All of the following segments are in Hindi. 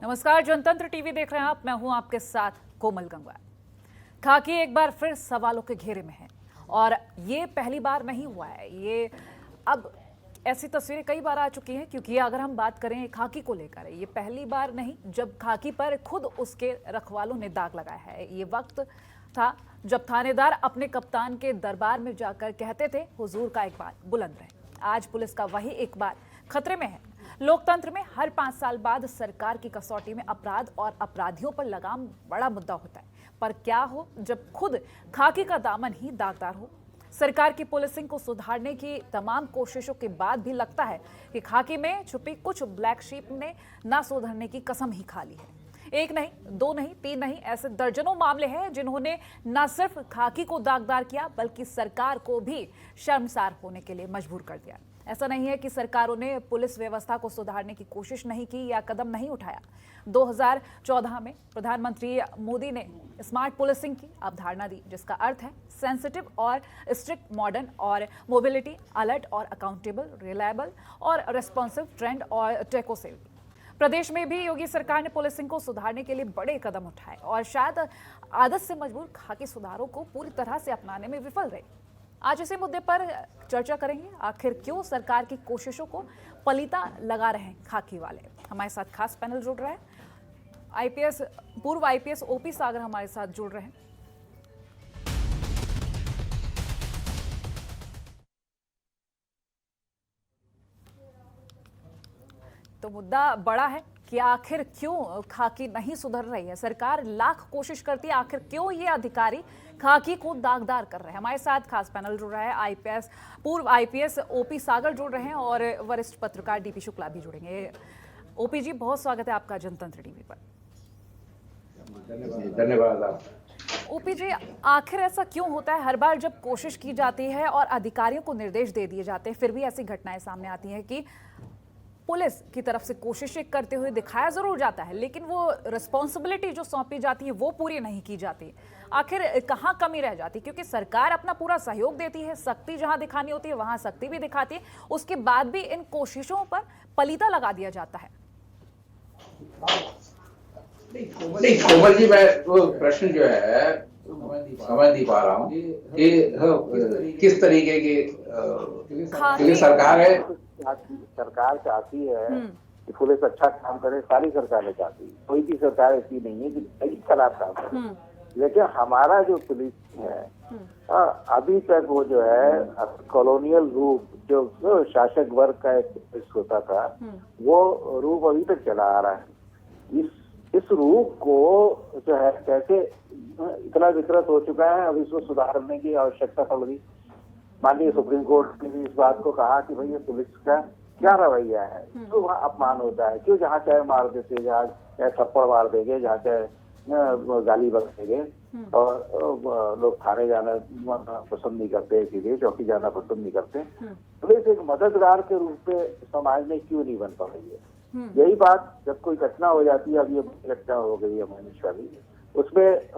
नमस्कार, जनतंत्र टीवी देख रहे हैं आप। मैं हूं आपके साथ कोमल गंगवार। खाकी एक बार फिर सवालों के घेरे में है और ये पहली बार नहीं हुआ है। ये अब ऐसी तस्वीरें कई बार आ चुकी हैं, क्योंकि अगर हम बात करें खाकी को लेकर, ये पहली बार नहीं जब खाकी पर खुद उसके रखवालों ने दाग लगाया है। ये वक्त था जब थानेदार अपने कप्तान के दरबार में जाकर कहते थे, हुजूर का एक बार बुलंद रहे। आज पुलिस का वही एक बार खतरे में है। लोकतंत्र में हर 5 साल बाद सरकार की कसौटी में अपराध और अपराधियों पर लगाम बड़ा मुद्दा होता है। पर क्या हो जब खुद खाकी का दामन ही दागदार हो। सरकार की पुलिसिंग को सुधारने की तमाम कोशिशों के बाद भी लगता है कि खाकी में छुपी कुछ ब्लैक शीप ने ना सुधरने की कसम ही खा ली है। एक नहीं, दो नहीं, तीन नहीं, ऐसे दर्जनों मामले हैं जिन्होंने न सिर्फ खाकी को दागदार किया बल्कि सरकार को भी शर्मसार होने के लिए मजबूर कर दिया। ऐसा नहीं है कि सरकारों ने पुलिस व्यवस्था को सुधारने की कोशिश नहीं की या कदम नहीं उठाया। 2014 में प्रधानमंत्री मोदी ने स्मार्ट पुलिसिंग की अवधारणा दी, जिसका अर्थ है सेंसिटिव और स्ट्रिक्ट, मॉडर्न और मोबिलिटी, अलर्ट और अकाउंटेबल, रिलायबल और रेस्पॉन्सिव, ट्रेंड और टेको सेवी। प्रदेश में भी योगी सरकार ने पुलिसिंग को सुधारने के लिए बड़े कदम उठाए और शायद आदत से मजबूर खाकी सुधारों को पूरी तरह से अपनाने में विफल रहे। आज इसी मुद्दे पर चर्चा करेंगे, आखिर क्यों सरकार की कोशिशों को पलीता लगा रहे हैं खाकी वाले। हमारे साथ खास पैनल जुड़ रहा है। पूर्व आईपीएस ओपी सागर हमारे साथ जुड़ रहे हैं। तो मुद्दा बड़ा है कि आखिर क्यों खाकी नहीं सुधर रही है। सरकार लाख कोशिश करती है, आखिर क्यों ये अधिकारी खाकी को दागदार कर रहे हैं। हमारे साथ खास पैनल जुड़ रहा है। पूर्व आईपीएस ओपी सागर जुड़ रहे हैं और वरिष्ठ पत्रकार डीपी शुक्ला भी जुड़ेंगे। ओपी जी, बहुत स्वागत है आपका जनतंत्र टीवी पर। धन्यवाद। ओपी जी, आखिर ऐसा क्यों होता है, हर बार जब कोशिश की जाती है और अधिकारियों को निर्देश दे दिए जाते हैं, फिर भी ऐसी घटनाएं सामने आती हैं कि पुलिस की तरफ से कोशिशें करते हुए दिखाया जरूर जाता है, लेकिन वो रिस्पॉन्सिबिलिटी जो सौंपी जाती है वो पूरी नहीं की जाती। आखिर कहाँ कमी रह जाती है? क्योंकि सरकार अपना पूरा सहयोग देती है, सख्ती जहां दिखानी होती है वहां सख्ती भी दिखाती है, उसके बाद भी इन कोशिशों पर पलीता लगा दिया जाता है। नहीं कोमल जी, मैं वो प्रश्न जो है समझ नहीं पा रहा हूँ कि किस तरीके की सरकार है। सरकार चाहती है कि पुलिस अच्छा काम करे, सारी सरकारें चाहती है, कोई भी सरकार ऐसी नहीं है कि सही खराब काम करे। लेकिन हमारा जो पुलिस है अभी तक वो जो है कॉलोनियल रूप जो शासक वर्ग का एक पुलिस होता था वो रूप अभी तक चला आ रहा है। इस रूप को जो है कैसे इतना विकृत हो चुका है, अब इसको सुधारने की आवश्यकता पड़ रही। माननीय सुप्रीम कोर्ट ने भी इस बात को कहा कि भाई ये पुलिस का क्या रवैया है, क्यों वहाँ अपमान होता है, क्यों जहाँ चाहे मार देते, जहाँ चाहे थप्पड़ मार देंगे, जहाँ चाहे गाली बक देंगे और लोग थाने जाना पसंद नहीं करते, सीधे चौकी जाना पसंद नहीं करते। पुलिस एक मददगार के रूप में समाज में क्यों नहीं बन पा रही है? यही बात जब कोई घटना हो जाती है, अब ये घटना हो गई है मनीष वाली, उसमें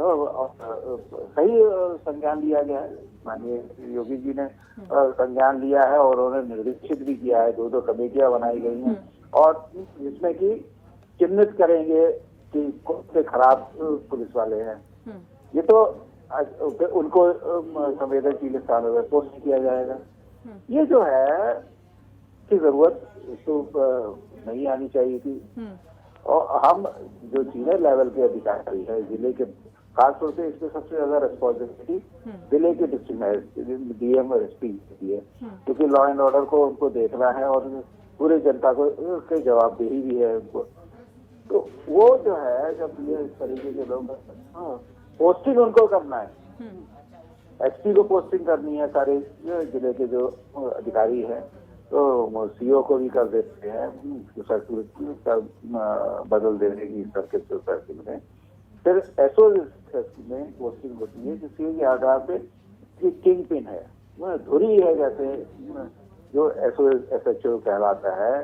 सही संज्ञान लिया गया है। माननीय योगी जी ने संज्ञान लिया है और उन्होंने निर्देशित भी किया है, 2 कमेटियां बनाई गई हैं और जिसमें कि चिन्हित करेंगे कि कौन से खराब पुलिस वाले हैं। ये तो उनको संवेदनशील स्थानों पर पोस्ट किया जाएगा। ये जो है की जरूरत तो नहीं आनी चाहिए थी। और हम जो सीनियर लेवल के अधिकारी है जिले के, खासतौर से इसमें सबसे ज्यादा रिस्पॉन्सिबिलिटी जिले के डिस्ट्रिक्ट डीएम और एसपी की है, क्योंकि लॉ एंड ऑर्डर को उनको देखना है और पूरे जनता को उसकी जवाबदेही भी है उनको। तो वो जो है जब ये इस तरीके के लोग पोस्टिंग उनको करना है, एसपी को पोस्टिंग करनी है, सारे जिले के जो अधिकारी हैं, तो सीओ को भी कर देते हैं सर्किल बदल देने की सर्किल में। फिर एसओ में पोस्टिंग होती है जिसके आधार पे किंग पिन है, धुरी है, जैसे जो एसओ एसएचओ कहलाता है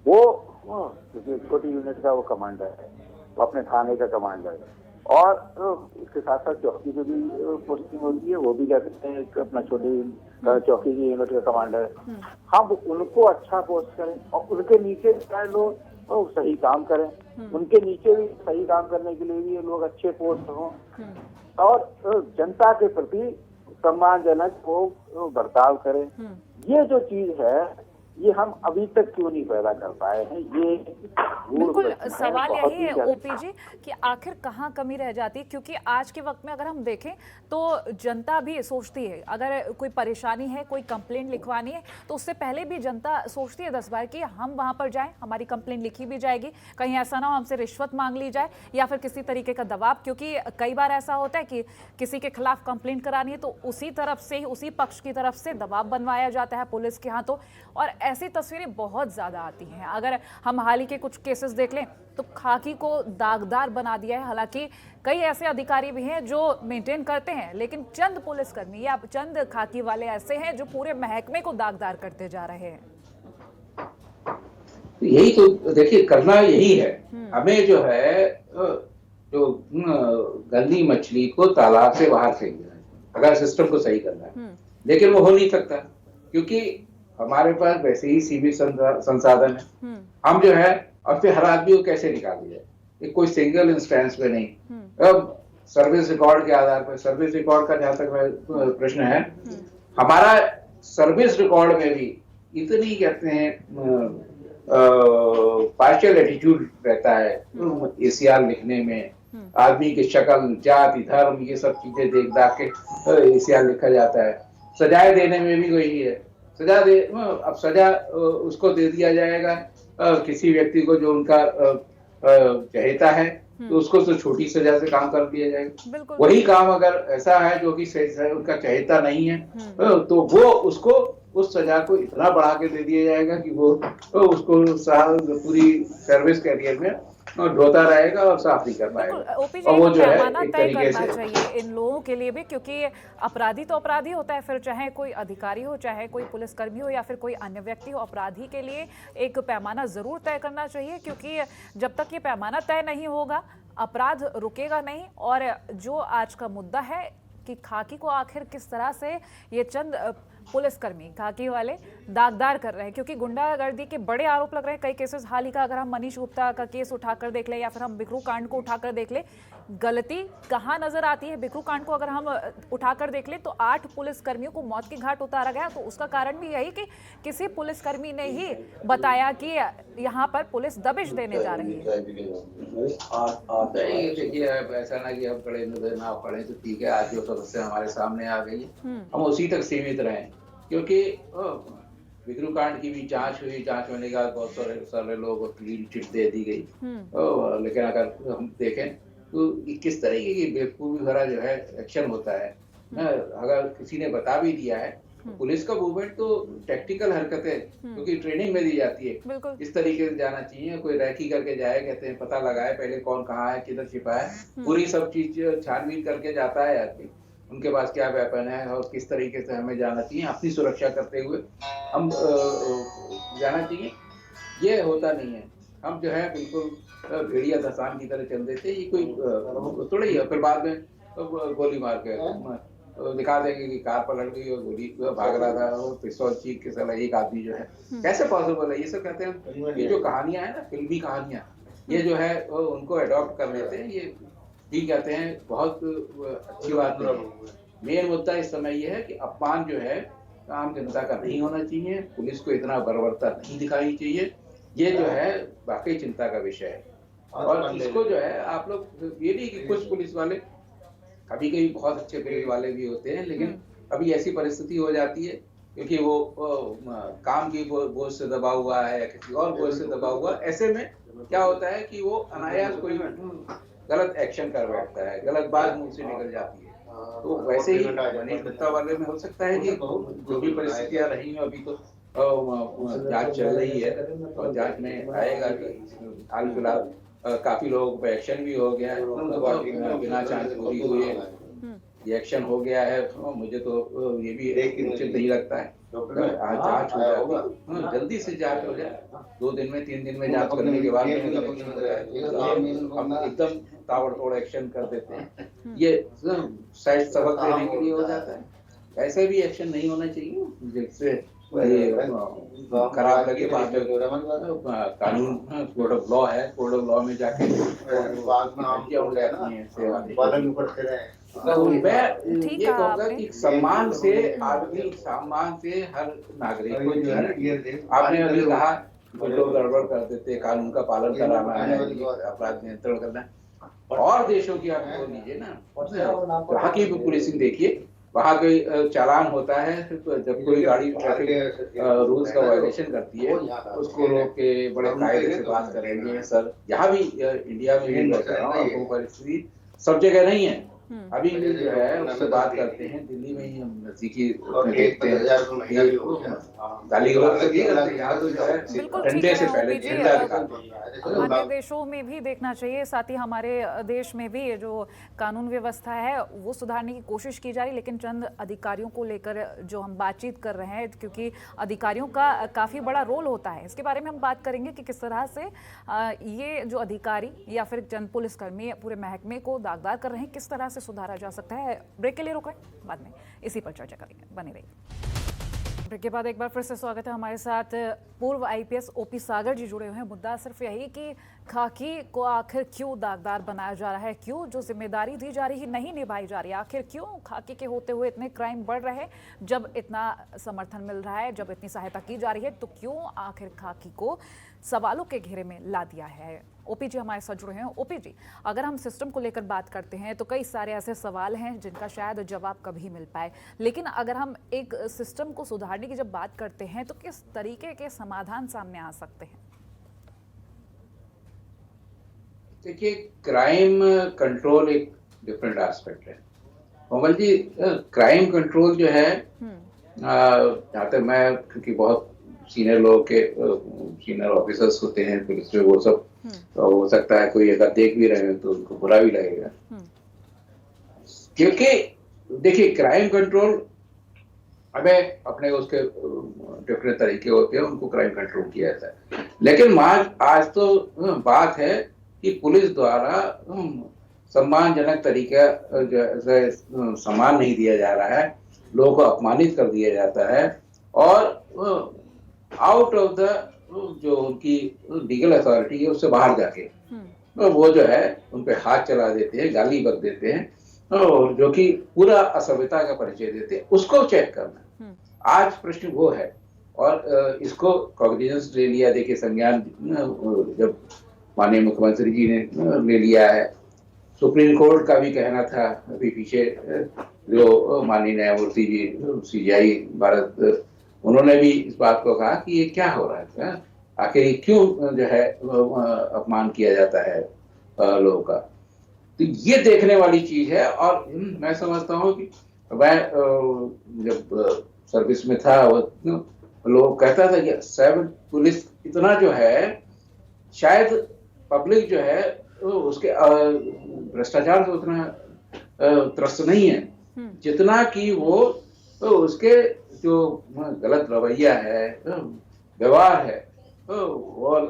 वो, क्योंकि छोटी यूनिट का वो कमांडर है, वो अपने थाने का कमांडर है। और इसके साथ साथ चौकी पे भी पोस्टिंग होती है, वो भी क्या कहते हैं अपना छोटी चौकी की यूनिट का कमांडर है। हम उनको अच्छा पोस्ट करें और उनके नीचे चाहे लोग वो सही काम करें, उनके नीचे भी सही काम करने के लिए भी ये लोग अच्छे पोस्ट हों और जनता के प्रति सम्मानजनक वो बर्ताव करें। ये जो चीज है ये हम अभी तक क्यों नहीं पैदा कर पाए हैं, ये बिल्कुल सवाल यही है ओपी जी कि आखिर कहाँ कमी रह जाती है, क्योंकि आज के वक्त में अगर हम देखें तो जनता भी सोचती है अगर कोई परेशानी है, कोई कंप्लेंट लिखवानी है तो उससे पहले भी जनता सोचती है 10 बार कि हम वहाँ पर जाएं, हमारी कंप्लेंट लिखी भी जाएगी, कहीं ऐसा ना हो हमसे रिश्वत मांग ली जाए या फिर किसी तरीके का दबाव, क्योंकि कई बार ऐसा होता है कि किसी के खिलाफ कंप्लेंट करानी है तो उसी तरफ से ही, उसी पक्ष की तरफ से दबाव बनवाया जाता है पुलिस के हाथों, और ऐसी तस्वीरें बहुत ज्यादा आती हैं। अगर हम हाल ही के कुछ केसेस देख लें तो खाकी को दागदार बना दिया है। हालांकि कई ऐसे अधिकारी भी हैं जो मेंटेन करते हैं, लेकिन चंद पुलिसकर्मी या चंद खाकी वाले ऐसे हैं जो पूरे महकमे को दागदार करते जा रहे हैं। यही तो देखिए करना यही है, हमें जो है जो गंदी मछली को तालाब से बाहर फेंकना है अगर सिस्टम को सही करना है, लेकिन वो हो नहीं सकता क्योंकि हमारे पास वैसे ही सीमित संसाधन है। हम जो है और फिर हर आदमी को कैसे निकाल दिया, ये कोई सिंगल इंस्टेंस पे नहीं। अब सर्विस रिकॉर्ड के आधार पर, सर्विस रिकॉर्ड का जहां तक प्रश्न है, हमारा सर्विस रिकॉर्ड में भी इतनी कहते हैं पार्शियल एटीट्यूड रहता है एसीआर लिखने में, आदमी की शक्ल, जाति, धर्म, ये सब चीजें देख दाख के एसीआर लिखा जाता है। सजाएं देने में भी वही है, सजा दे, अब सजा उसको दे दिया जाएगा किसी व्यक्ति को जो उनका चहेता है तो उसको तो छोटी सजा से काम कर दिया जाएगा। वही काम अगर ऐसा है जो कि उनका चहेता नहीं है तो वो उसको उस सजा को इतना बढ़ा के दे दिया जाएगा कि वो उसको पूरी सर्विस कैरियर में ढोता रहेगा और साफ नहीं कर पाएगा। ओपी जी, और वो जो है पैमाना एक तय तरीके करना से चाहिए इन लोगों के लिए भी, क्योंकि अपराधी तो अपराधी होता है, फिर चाहे कोई अधिकारी हो, चाहे कोई पुलिसकर्मी हो या फिर कोई अन्य व्यक्ति हो, अपराधी के लिए एक पैमाना जरूर तय करना चाहिए, क्योंकि जब तक ये पैमाना तय नहीं होगा अपराध रुकेगा नहीं। और जो आज का मुद्दा है कि खाकी को आखिर किस तरह से ये चंद पुलिसकर्मी खाकी वाले दागदार कर रहे हैं, क्योंकि गुंडागर्दी के बड़े आरोप लग रहे हैं। कई केसेस हाल ही का अगर हम मनीष गुप्ता का केस उठाकर देख ले या फिर हम बिकरू कांड को उठाकर देख ले, गलती कहाँ नजर आती है। बिकरू कांड को अगर हम उठाकर देख ले तो 8 पुलिसकर्मियों को मौत के घाट उतारा गया, तो उसका कारण भी यही कि किसी पुलिसकर्मी ने ही बताया कि यहाँ पर पुलिस दबिश देने जा रही है। देखिए ऐसा ना कि हम पढ़े ना पढ़े तो ठीक है, आज जो समस्या हमारे सामने आ गई है हम उसी तक सीमित रहें, क्योंकि बिकरू कांड की भी जांच हुई, जांच होने के बाद बहुत सारे लोगों को क्लीन चिट दे दी गई। लेकिन अगर हम देखें तो किस तरीके की बेवकूफी भरा जो है एक्शन होता है। अगर किसी ने बता भी दिया है तो पुलिस का मूवमेंट तो टैक्टिकल हरकतें क्योंकि ट्रेनिंग में दी जाती है, इस तरीके से जाना चाहिए। कोई रैकी करके जाए, कहते हैं पता लगाए पहले कौन कहाँ है, किधर छिपा है, पूरी सब चीज छानबीन करके जाता है आदमी, उनके पास क्या वेपन है और किस तरीके से हमें जाना चाहिए, अपनी सुरक्षा करते हुए हम जाना चाहिए। ये होता नहीं है, हम जो है बिल्कुल भेड़िया धसान की तरह चल देते, ये कोई थोड़ा ही है। फिर बाद में गोली मार के दिखा देंगे कि कार पलट गई और गोली भाग रहा था और पिस्तौल चीख के साला एक आदमी जो है, कैसे पॉसिबल है। ये सब कहते हैं, ये जो कहानियां है ना, फिल्मी कहानियां, ये जो है उनको अडॉप्ट कर लेते हैं, ये भी कहते हैं बहुत अच्छी बात नहीं। मेन मुद्दा इस समय ये है कि अपमान जो है आम जनता का नहीं होना चाहिए, पुलिस को इतना बर्बरता नहीं दिखानी चाहिए, ये जो है वाकई चिंता का विषय है। और इसको जो है आप लोग ये नहीं कि कुछ पुलिस वाले, कभी कभी बहुत अच्छे पुलिस वाले भी होते हैं, लेकिन अभी ऐसी परिस्थिति हो जाती है क्योंकि वो काम की बोझ से दबा हुआ है या किसी और बोझ से दबा हुआ, ऐसे में क्या होता है कि वो अनायास कोई गलत एक्शन कर बैठता है, गलत बात मुंह से निकल जाती है। तो वैसे ही मनीष गुप्ता वाले में हो सकता है कि जो भी परिस्थितियां रही हैं, अभी तो जांच चल रही है और जांच में आएगा कि हाल फिलहाल काफी लोगों पे एक्शन भी हो गया है, बिना जांच पूरी हुई ये एक्शन हो गया है। मुझे तो ये भी उचित नहीं लगता है, जांच हो जाए, जल्दी से जांच हो जाए, 2 दिन में 3 दिन में जांच करने के बाद हम एकदम ताबड़तोड़ एक्शन कर देते हैं, ये शायद सबक देने के लिए हो जाता है। ऐसे भी एक्शन नहीं होना चाहिए जिससे ये खराब लगे बात कानून कोड ऑफ लॉ है, कोड ऑफ लॉ में जाके तो मैं ठीक ये कहा कहूँगा आपने। कि सम्मान से आदमी, सम्मान से हर नागरिक को जीना। आपने अभी कहा कि लोग गड़बड़ कर देते, कानून का पालन कराना है, अपराध नियंत्रण करना है। और देशों की आप बोल लीजिए ना, वहाँ की भी पुलिसिंग देखिए, वहाँ कोई चालान होता है तो जब कोई गाड़ी ट्रैफिक रूल्स का वायलेशन करती है उसको रोक के बड़े कायदे से बात करेंगे। सर यहाँ भी इंडिया में भी मैं कह रहा हूँ, वो परिस्थिति सब जगह नहीं है। अभी जो है उससे बात करते हैं, दिल्ली में ही हम नजदीकी देखते हैं गाली गलौज से करते हैं, यहाँ तो जो है बिल्कुल ठीक डंडे है से पहले ओपी जी। झंडा निकालते हैं। अन्य देशों में भी देखना चाहिए, साथ ही हमारे देश में भी जो कानून व्यवस्था है वो सुधारने की कोशिश की जा रही है। लेकिन चंद अधिकारियों को लेकर जो हम बातचीत कर रहे हैं, क्योंकि अधिकारियों का काफ़ी बड़ा रोल होता है, इसके बारे में हम बात करेंगे कि किस तरह से ये जो अधिकारी या फिर चंद पुलिसकर्मी पूरे महकमे को दागदार कर रहे हैं, किस तरह से सुधारा जा सकता है। ब्रेक के लिए रुक रहे हैं, बाद में इसी पर चर्चा करेंगे, बने रहिए। ब्रेक के बाद एक बार फिर से स्वागत है। हमारे साथ पूर्व आईपीएस ओपी सागर जी जुड़े हुए हैं। मुद्दा सिर्फ यही कि खाकी को आखिर क्यों दागदार बनाया जा रहा है, क्यों जो जिम्मेदारी दी जा रही है नहीं निभाई जा रही है, आखिर क्यों खाकी के होते हुए इतने क्राइम बढ़ रहे हैं। जब इतना समर्थन मिल रहा है, जब इतनी सहायता की जा रही है, तो क्यों आखिर खाकी को सवालों के घेरे में ला दिया है। ओपी जी हमारे साथ जुड़े हैं। ओपी जी, अगर हम सिस्टम को लेकर बात करते हैं तो कई सारे ऐसे सवाल हैं जिनका शायद जवाब कभी मिल पाए, लेकिन अगर हम एक सिस्टम को सुधारने की जब बात करते हैं तो किस तरीके के समाधान सामने आ सकते हैं। देखिए, क्राइम कंट्रोल एक डिफरेंट एस्पेक्ट है कोमल जी। क्राइम कंट्रोल जो है, जहाँ तक मैं, क्योंकि बहुत सीनियर लोग के सीनियर ऑफिसर्स होते हैं पुलिस में, वो सब तो हो सकता है कोई अगर देख भी रहे हो तो उनको बुरा भी लगेगा, क्योंकि देखिए क्राइम कंट्रोल हमें अपने उसके डिफरेंट तरीके होते हैं, उनको क्राइम कंट्रोल किया जाता है। लेकिन आज तो बात है कि पुलिस द्वारा सम्मानजनक तरीका से सम्मान नहीं दिया जा रहा है, लोगों को अपमानित कर दिया जाता है, और आउट ऑफ द जो उनकी लीगल अथॉरिटी है उससे बाहर जाके वो जो है उन पे हाथ चला देते हैं, गाली बक देते हैं, और जो कि पूरा असभ्यता का परिचय देते हैं, उसको चेक करना आज प्रश्न वो है। और इसको कॉग्निजेंस ले लिया, देखिए संज्ञान जब माननीय मुख्यमंत्री जी ने ले लिया है। सुप्रीम कोर्ट का भी कहना था अभी पीछे, जो माननीय न्यायमूर्ति जी सीजीआई भारत, उन्होंने भी इस बात को कहा कि ये क्या हो रहा है, आखिर क्यों जो है अपमान किया जाता है लोगों का। तो ये देखने वाली चीज है। और मैं समझता हूँ कि मैं जब सर्विस में था, वो लोग कहता था कि पुलिस इतना जो है, शायद पब्लिक जो है उसके भ्रष्टाचार से उतना त्रस्त नहीं है जितना कि वो उसके जो गलत रवैया है, व्यवहार है, और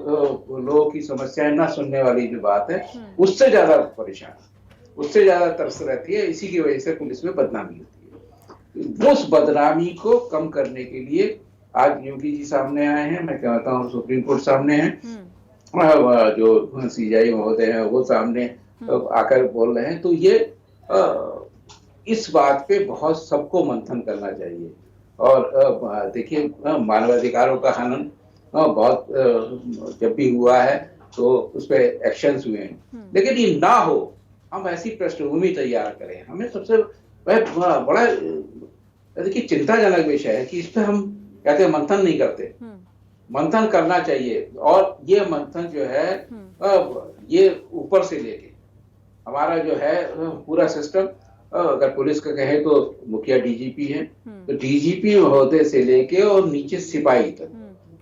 लोगों की समस्याएं ना सुनने वाली जो बात है, उससे ज्यादा परेशान, उससे ज्यादा तरस रहती है। इसी की वजह से पुलिस में बदनामी होती है। उस बदनामी को कम करने के लिए आज योगी जी सामने आए हैं, मैं कहता हूँ सुप्रीम कोर्ट सामने है, जो सीजीआई महोदय है वो सामने आकर बोल रहे हैं। तो ये इस बात पे बहुत सबको मंथन करना चाहिए। और देखिए, मानवाधिकारों का हनन बहुत जब भी हुआ है तो उस पर एक्शंस हुए हैं, लेकिन ये ना हो, हम ऐसी पृष्ठभूमि तैयार करें। हमें सबसे बड़ा देखिए चिंताजनक विषय है कि इस पर हम कहते हैं मंथन नहीं करते। मंथन करना चाहिए, और ये मंथन जो है ये ऊपर से लेके हमारा जो है पूरा सिस्टम, अगर पुलिस का कहे तो मुखिया डीजीपी है, तो डीजीपी महोदय से लेके और नीचे सिपाही तक,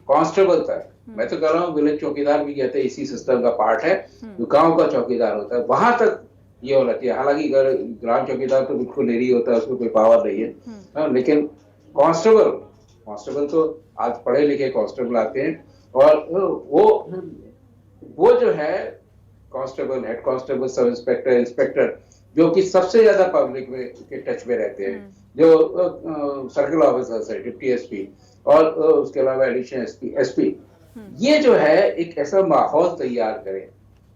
कांस्टेबल तक, मैं तो कह रहा हूँ विलेज चौकीदार भी कहते हैं इसी सिस्टम का पार्ट है, जो गांव का चौकीदार होता है, वहां तक ये होना चाहिए। हालांकि ग्राम चौकीदार तो बिल्कुल नहीं होता है, उसमें कोई पावर नहीं है, लेकिन कांस्टेबल तो आज पढ़े लिखे कांस्टेबल आते हैं, और वो जो है constable, head constable, sub inspector, inspector, जो कि सबसे ज्यादा पब्लिक में के टच में रहते हैं, जो सर्कल ऑफिसर्स है, डिप्टी एसपी, और उसके अलावा एडिशनल एसपी ये जो है एक ऐसा माहौल तैयार करे,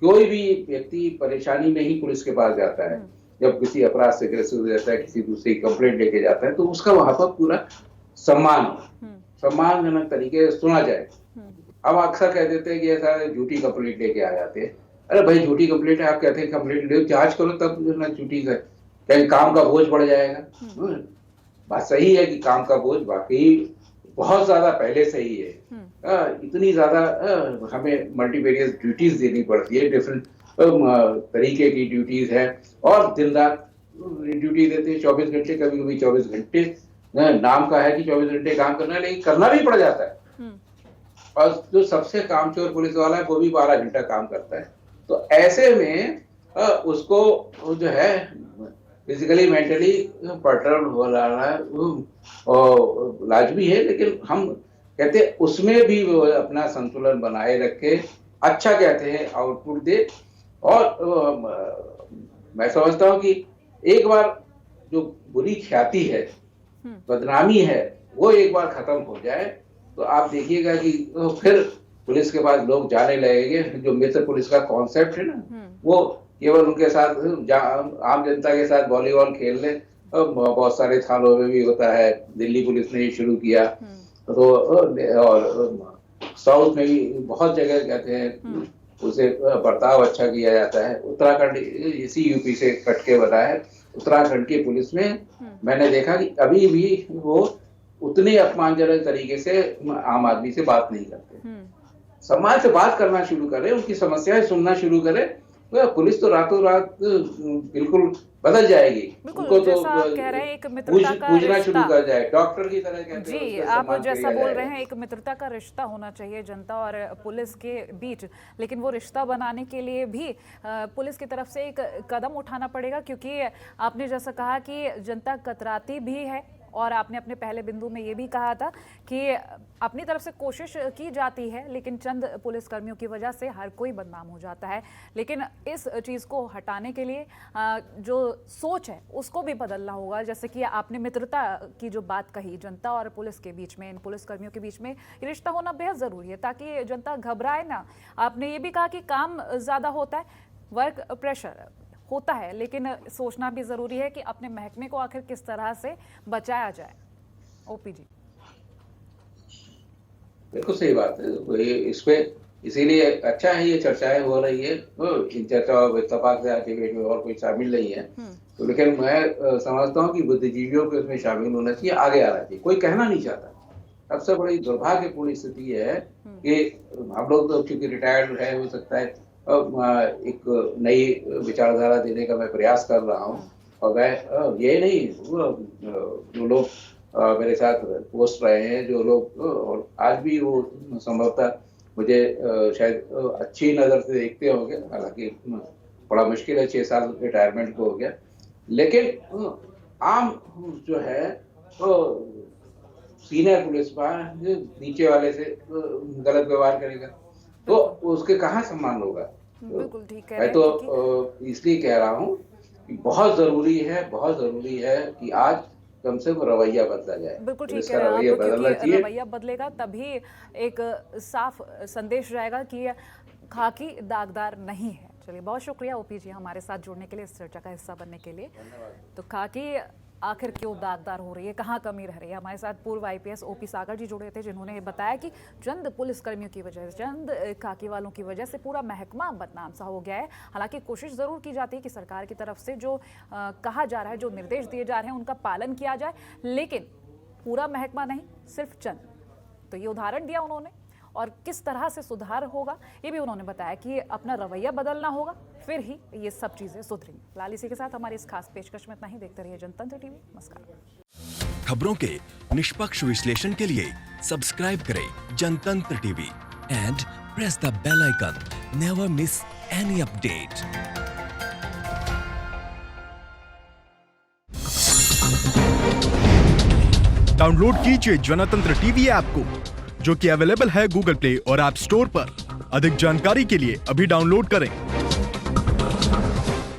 कोई भी व्यक्ति परेशानी में ही पुलिस के पास जाता है, जब किसी अपराध से ग्रसित हो जाता है, किसी दूसरी कंप्लेंट लेके जाता है, तो उसका वहां पर पूरा सम्मानजनक तरीके से सुना जाए। अब अक्सर कह देते हैं कि ऐसा झूठी कंप्लेंट लेके आ जाते हैं। अरे भाई झूठी कंप्लेंट है, आप कहते हैं कंप्लेंट ले जांच करो तब ना झूठी है, कहीं काम का बोझ बढ़ जाएगा। बात सही है कि काम का बोझ वाकई बहुत ज्यादा पहले से ही है। इतनी ज्यादा हमें मल्टीवेरियस ड्यूटीज देनी पड़ती है, डिफरेंट तरीके की ड्यूटीज है, और दिन रात ड्यूटी देते हैं, 24 घंटे, कभी कभी 24 घंटे। नाम का है कि 24 घंटे काम करना है, लेकिन करना भी पड़ जाता है। और जो सबसे कामचोर पुलिस वाला है वो भी 12 घंटा काम करता है। तो ऐसे में उसको जो है फिजिकली मेंटली पर्टर्न हो रहा है और लाजमी है, लेकिन हम कहते हैं उसमें भी वो अपना संतुलन बनाए रखे, अच्छा कहते हैं आउटपुट दे। और मैं समझता हूँ कि एक बार जो बुरी ख्याति है, बदनामी है, वो एक बार खत्म हो जाए तो आप देखिएगा कि फिर पुलिस के पास लोग जाने लगेंगे। जो मित्र पुलिस का कॉन्सेप्ट है ना, वो केवल उनके साथ आम जनता के साथ वॉलीबॉल खेलने, बहुत सारे थानों में भी होता है, दिल्ली पुलिस ने शुरू किया, तो और साउथ में भी बहुत जगह कहते हैं उसे बर्ताव अच्छा किया जाता है। उत्तराखंड इसी यूपी से कटके बना है, उत्तराखंड की पुलिस में मैंने देखा कि अभी भी वो उतने अपमानजनक तरीके से आम आदमी से बात नहीं करते। समाज से बात करना शुरू करें, उनकी समस्याएं सुनना शुरू करें, पुलिस तो रातों रात बिल्कुल बदल जाएगी। उनको तो कह रहे हैं एक मित्रता का पूछना रिश्ता, शुरू कर जाए, डॉक्टर की तरह कहते हैं। जी आप जैसा बोल रहे हैं, एक मित्रता का रिश्ता होना चाहिए जनता और पुलिस के बीच, लेकिन वो रिश्ता बनाने के लिए भी पुलिस की तरफ से एक कदम उठाना पड़ेगा, क्योंकि आपने जैसा कहा कि जनता कतराती भी है, और आपने अपने पहले बिंदु में ये भी कहा था कि अपनी तरफ से कोशिश की जाती है, लेकिन चंद पुलिसकर्मियों की वजह से हर कोई बदनाम हो जाता है। लेकिन इस चीज़ को हटाने के लिए जो सोच है उसको भी बदलना होगा। जैसे कि आपने मित्रता की जो बात कही, जनता और पुलिस के बीच में, इन पुलिसकर्मियों के बीच में रिश्ता होना बेहद ज़रूरी है ताकि जनता घबराए ना। आपने ये भी कहा कि काम ज़्यादा होता है, वर्क प्रेशर होता है, लेकिन सोचना भी जरूरी है कि अपने महकमे को आखिर किस तरह से बचाया जाए। ओपी जी, बिल्कुल सही बात है। इस पे इसीलिए अच्छा है ये चर्चाएं हो रही है। इन चर्चा और इत्तेफाक से डिबेट में और कोई शामिल नहीं है, तो लेकिन मैं समझता हूँ कि बुद्धिजीवियों को इसमें शामिल होना चाहिए, आगे आना चाहिए। कोई कहना नहीं चाहता। सबसे बड़ी दुर्भाग्यपूर्ण स्थिति है कि हम लोग तो चूंकि रिटायर्ड है, हो सकता है एक नई विचारधारा देने का मैं प्रयास कर रहा हूँ, और मैं ये नहीं, जो लोग मेरे साथ पोस्ट रहे हैं, जो लोग और आज भी वो संभवतः मुझे शायद अच्छी नज़र से देखते होंगे, हालांकि बड़ा मुश्किल है, 6 साल रिटायरमेंट को हो गया, लेकिन आम जो है तो सीनियर पुलिस नीचे वाले से गलत व्यवहार करेगा तो उसके कहाँ सम्मान होगा। बिल्कुल ठीक है। मैं तो इसलिए कह रहा हूँ कि बहुत जरूरी है कि आज कम से कम रवैया बदला जाए। बिल्कुल ठीक है, क्योंकि रवैया बदलेगा तभी एक साफ संदेश जाएगा कि खाकी दागदार नहीं है। चलिए, बहुत शुक्रिया ओपी जी हमारे साथ जुड़ने के लिए, इस चर्चा का हिस्सा बनने के लिए। तो खाकी आखिर क्यों दागदार हो रही है, कहाँ कमी रह रही है, हमारे साथ पूर्व आईपीएस ओपी सागर जी जुड़े थे, जिन्होंने बताया कि चंद पुलिसकर्मियों की वजह से, चंद खाकी वालों की वजह से पूरा महकमा बदनाम सा हो गया है। हालांकि कोशिश ज़रूर की जाती है कि सरकार की तरफ से जो कहा जा रहा है, जो निर्देश दिए जा रहे हैं, उनका पालन किया जाए, लेकिन पूरा महकमा नहीं, सिर्फ चंद। तो ये उदाहरण दिया उन्होंने, और किस तरह से सुधार होगा ये भी उन्होंने बताया कि अपना रवैया बदलना होगा, फिर ही ये सब चीजें सुधरेंगी। फिलहाल इसी के साथ हमारी इस खास पेशकश में इतना ही। देखते रहिए जनतंत्र टीवी। नमस्कार। खबरों के निष्पक्ष विश्लेषण के लिए सब्सक्राइब करें Jantantra TV and press the bell icon. Never miss any update. Download कीजिए जनतंत्र टीवी ऐप को, जो कि अवेलेबल है गूगल प्ले और ऐप स्टोर पर। अधिक जानकारी के लिए अभी डाउनलोड करें।